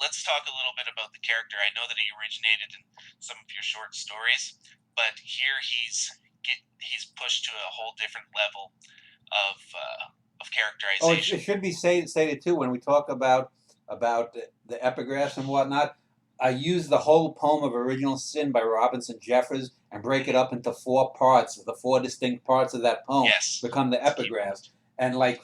let's talk a little bit about the character. I know that he originated in some of your short stories, but here he's pushed to a whole different level of Oh, it characterization. should be stated too when we talk about the epigraphs and whatnot. I use the whole poem of Original Sin by Robinson Jeffers and break it Mm-hmm. up into four parts. The four distinct parts of that poem Yes, become the it's a key epigraphs, point. and like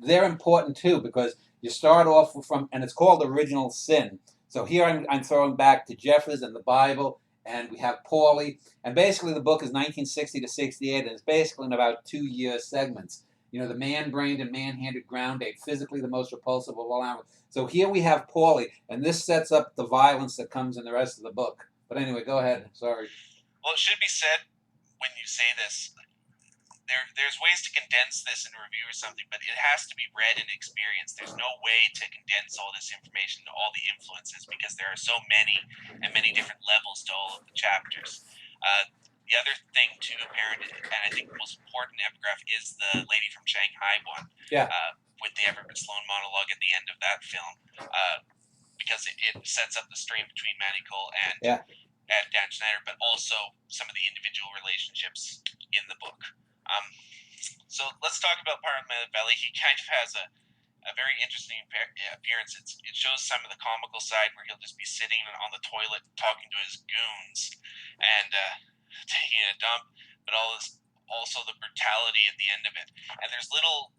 they're important too because you start off from, and it's called Original Sin. So here I'm throwing back to Jeffers and the Bible, and we have Pauly, and basically the book is 1960 to 68, and it's basically in about 2 year segments. The man-brained and man-handed ground ape, physically the most repulsive of all animals. So here we have Pauly, and this sets up the violence that comes in the rest of the book. But anyway, go ahead. Sorry. Well, it should be said when you say this, there's ways to condense this in a review or something, but it has to be read and experienced. There's no way to condense all this information to all the influences because there are so many and many different levels to all of the chapters. The other thing too, apparent, and I think the most important epigraph is the Lady from Shanghai one, Yeah. with the Everett Sloan monologue at the end of that film, because it sets up the strain between Manny Cole Yeah. and Dan Schneider, but also some of the individual relationships in the book. Um, so let's talk about Parmelli. He kind of has a very interesting appearance. It shows some of the comical side where he'll just be sitting on the toilet talking to his goons and taking a dump, but also the brutality at the end of it. And there's little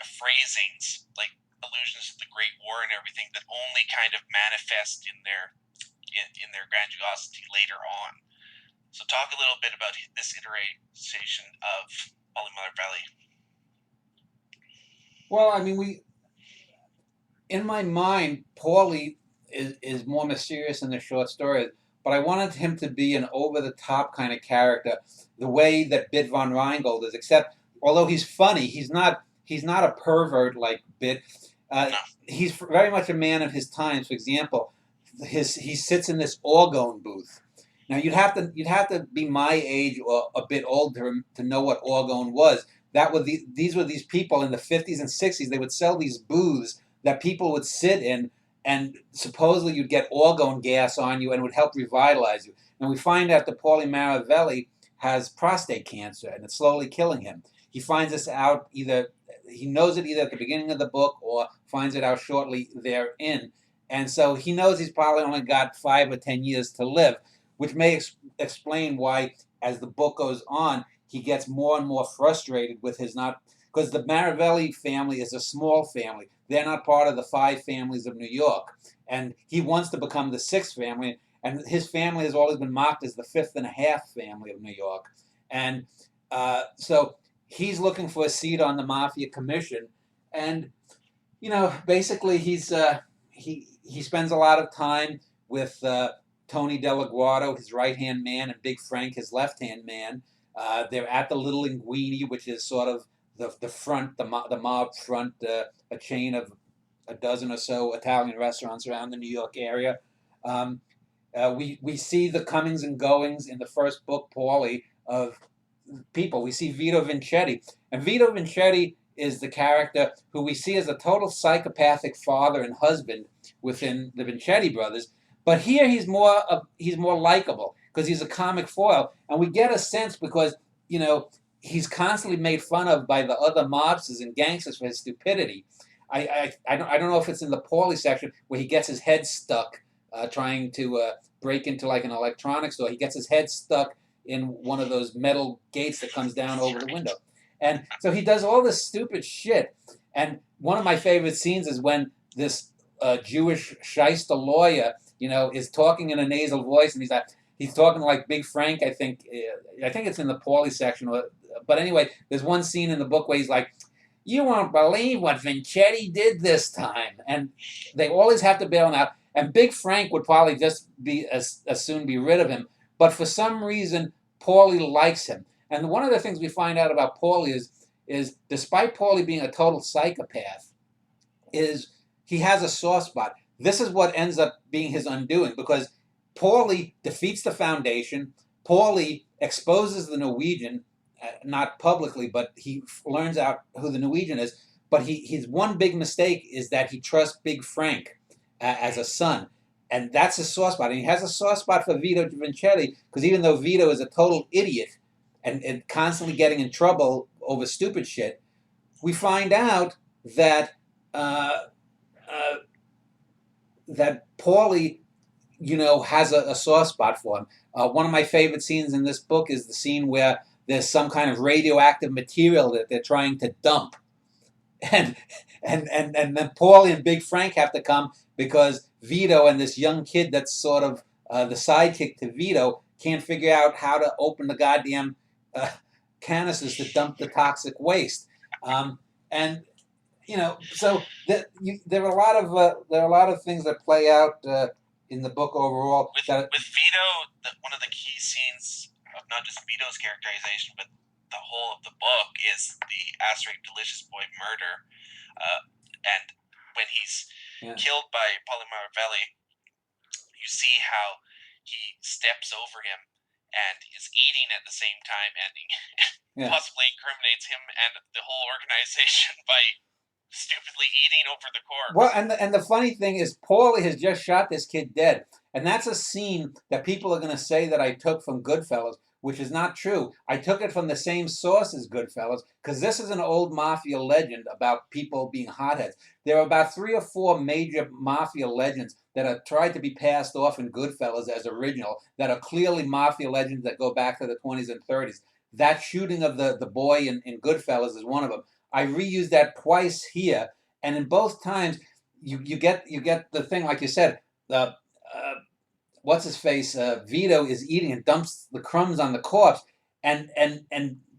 phrasings like allusions to the Great War and everything that only kind of manifest in their grandiosity later on. So talk a little bit about this iteration of Polymar Valley. Well, I mean, in my mind, Paulie is more mysterious in the short stories, but I wanted him to be an over the top kind of character, the way that Bit von Rheingold is. Except, although he's funny, he's not a pervert like Bit. No. He's very much a man of his times. For example, he sits in this orgone booth. Now you'd have to be my age or a bit older to know what orgone was. These were these people in the 50s and 60s. They would sell these booths that people would sit in, and supposedly you'd get orgone gas on you and it would help revitalize you. And we find out that Paulie Maravelli has prostate cancer and it's slowly killing him. He finds this out he knows it either at the beginning of the book or finds it out shortly therein. And so he knows he's probably only got 5 or 10 years to live, which may explain why, as the book goes on, he gets more and more frustrated with his not, because the Maravelli family is a small family. They're not part of the five families of New York. And he wants to become the sixth family. And his family has always been mocked as the fifth and a half family of New York. And so he's looking for a seat on the Mafia Commission. And, basically he spends a lot of time with Tony Delaguardo, his right hand man, and Big Frank, his left hand man. They're at the Little Linguini, which is sort of the front, the mob front, a chain of a dozen or so Italian restaurants around the New York area. We see the comings and goings in the first book, Paulie, of people. We see Vito Vincetti, and Vito Vincetti is the character who we see as a total psychopathic father and husband within the Vincetti brothers. But here he's more likable because he's a comic foil, and we get a sense because he's constantly made fun of by the other mobsters and gangsters for his stupidity. I don't know if it's in the Paulie section where he gets his head stuck trying to break into like an electronics store. He gets his head stuck in one of those metal gates that comes down over the window. And so he does all this stupid shit. And one of my favorite scenes is when this Jewish shyster lawyer, is talking in a nasal voice, and he's talking like Big Frank. I think it's in the Paulie section. But anyway, there's one scene in the book where he's like, "You won't believe what Vincetti did this time," and they always have to bail him out. And Big Frank would probably just be as soon be rid of him, but for some reason, Paulie likes him. And one of the things we find out about Paulie is despite Paulie being a total psychopath, is he has a soft spot. This is what ends up being his undoing because Paulie defeats the Foundation. Paulie exposes the Norwegian, not publicly, but he learns out who the Norwegian is. But his one big mistake is that he trusts Big Frank. as a son. And that's his soft spot. And he has a soft spot for Vito Vincetti because even though Vito is a total idiot and constantly getting in trouble over stupid shit, we find out that uh, uh, that Paulie, has a soft spot for him. One of my favorite scenes in this book is the scene where there's some kind of radioactive material that they're trying to dump, and and then Paulie and Big Frank have to come because Vito and this young kid that's sort of the sidekick to Vito can't figure out how to open the goddamn uh, canisters to dump the toxic waste. And so there are a lot of things that play out in the book overall. With Vito, one of the key scenes of not just Vito's characterization, but the whole of the book is the Asteroid Delicious Boy murder, and when he's killed by Paulie Maravelli, you see how he steps over him and is eating at the same time, and he possibly incriminates him and the whole organization by stupidly eating over the corpse. Well, and the funny thing is, Paulie has just shot this kid dead, and that's a scene that people are going to say that I took from Goodfellas, which is not true. I took it from the same source as Goodfellas because this is an old mafia legend about people being hotheads. There are about 3 or 4 major mafia legends that are tried to be passed off in Goodfellas as original that are clearly mafia legends that go back to the 20s and 30s. That shooting of the boy in Goodfellas is one of them. I reused that twice here, and in both times, you get the thing like you said. What's his face? Vito is eating and dumps the crumbs on the corpse, and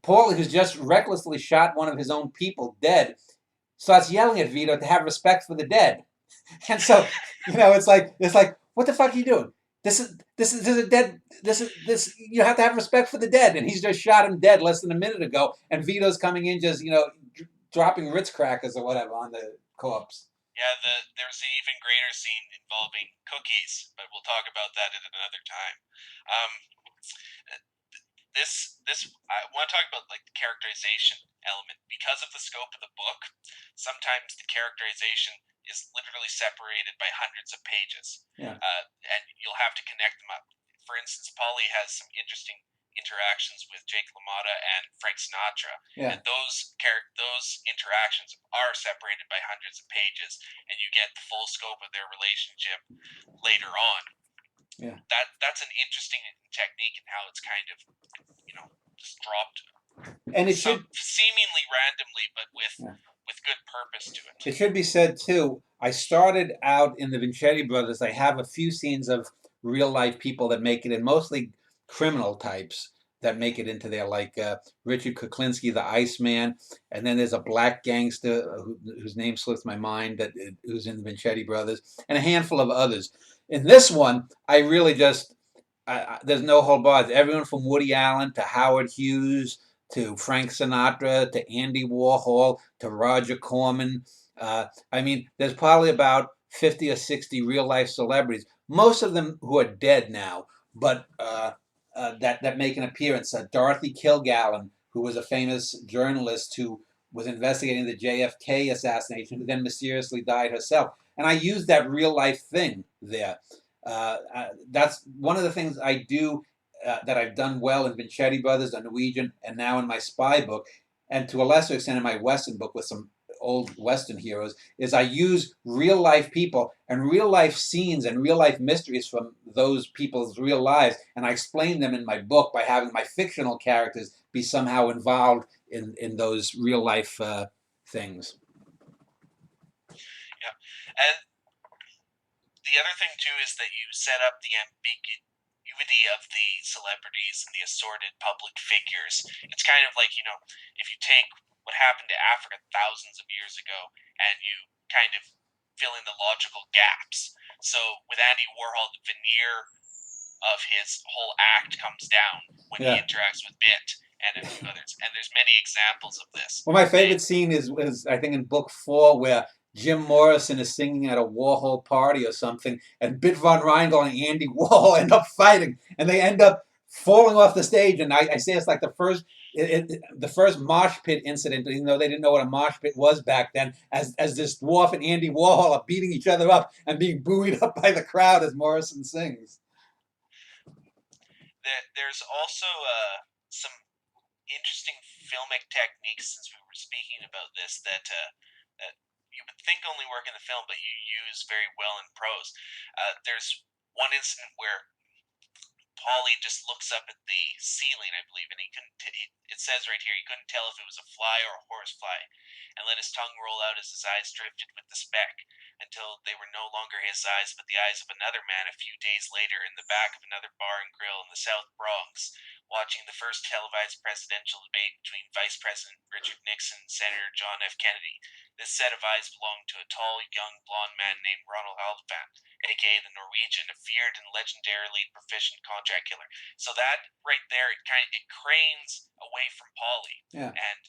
Paulie, who's just recklessly shot one of his own people dead, starts yelling at Vito to have respect for the dead, and so it's like what the fuck are you doing? This is a dead. This you have to have respect for the dead, and he's just shot him dead less than a minute ago, and Vito's coming in just dropping Ritz crackers or whatever on the corpse. Yeah, there's an even greater scene involving cookies, but we'll talk about that at another time. I want to talk about like the characterization element because of the scope of the book. Sometimes the characterization is literally separated by hundreds of pages, and you'll have to connect them up. For instance, Paulie has some interesting interactions with Jake LaMotta and Frank Sinatra, and those interactions are separated by hundreds of pages, and you get the full scope of their relationship later on. That's an interesting technique in how it's kind of just dropped, and it should seemingly randomly, but with good purpose to it. It should be said too, I started out in the Vincetti brothers. I have a few scenes of real life people that make it in, mostly criminal types that make it into there, like Richard Kuklinski, the Iceman, and then there's a black gangster whose name slips my mind who's in the Vincetti brothers, and a handful of others. In this one, I really just there's no hold bars. Everyone from Woody Allen to Howard Hughes to Frank Sinatra to Andy Warhol to Roger Corman. I mean, there's probably about 50 or 60 real life celebrities, most of them who are dead now, but that make an appearance. Dorothy Kilgallen, who was a famous journalist who was investigating the JFK assassination, who then mysteriously died herself. And I used that real life thing there. That's one of the things I do that I've done well in Vincetti Brothers, The Norwegian, and now in my spy book, and to a lesser extent in my Western book with some old Western heroes, is I use real life people and real life scenes and real life mysteries from those people's real lives, and I explain them in my book by having my fictional characters be somehow involved in those real life things. Yeah, and the other thing too is that you set up the ambiguity of the celebrities and the assorted public figures. It's kind of like, if you take what happened to Africa thousands of years ago and you kind of fill in the logical gaps. So with Andy Warhol, the veneer of his whole act comes down when he interacts with Bit and a few others. And there's many examples of this. Well, my favorite scene is I think in book 4 where Jim Morrison is singing at a Warhol party or something, and Bit Von Rheingold and Andy Warhol end up fighting, and they end up falling off the stage. And I say it's like the first the first mosh pit incident, even though they didn't know what a mosh pit was back then, as this dwarf and Andy Warhol are beating each other up and being buoyed up by the crowd as Morrison sings. There's also some interesting filmic techniques, since we were speaking about this, that you would think only work in the film, but you use very well in prose. There's one incident where Paulie just looks up at the ceiling, I believe, and it says right here, he couldn't tell if it was a fly or a horsefly, and let his tongue roll out as his eyes drifted with the speck, until they were no longer his eyes, but the eyes of another man a few days later in the back of another bar and grill in the South Bronx, watching the first televised presidential debate between Vice President Richard Nixon and Senator John F. Kennedy. This set of eyes belonged to a tall, young, blond man named Ronald Oliphant, aka the Norwegian, a feared and legendarily proficient contract killer. So that right there, it cranes away from Paulie, Yeah. and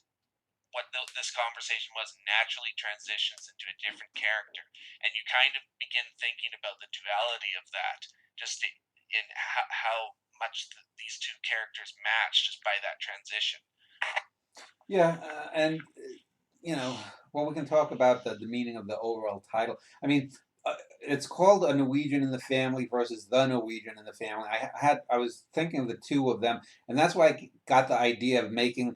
what this conversation was naturally transitions into a different character, and you kind of begin thinking about the duality of that, just in how much these two characters match just by that transition. Yeah, and well, we can talk about the meaning of the overall title. I mean, it's called A Norwegian in the Family versus The Norwegian in the Family. I was thinking of the two of them, and that's why I got the idea of making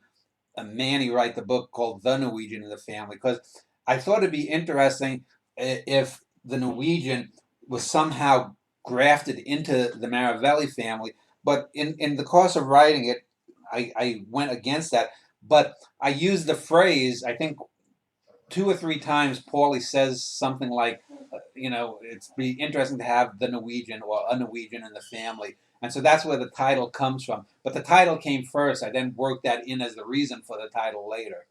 Manny write the book called The Norwegian in the Family, because I thought it'd be interesting if the Norwegian was somehow grafted into the Maravelli family. But in the course of writing it, I went against that. But I used the phrase, I think 2 or 3 times, Paulie says something like, it's be interesting to have the Norwegian or a Norwegian in the family. And so that's where the title comes from. But the title came first. I then worked that in as the reason for the title later.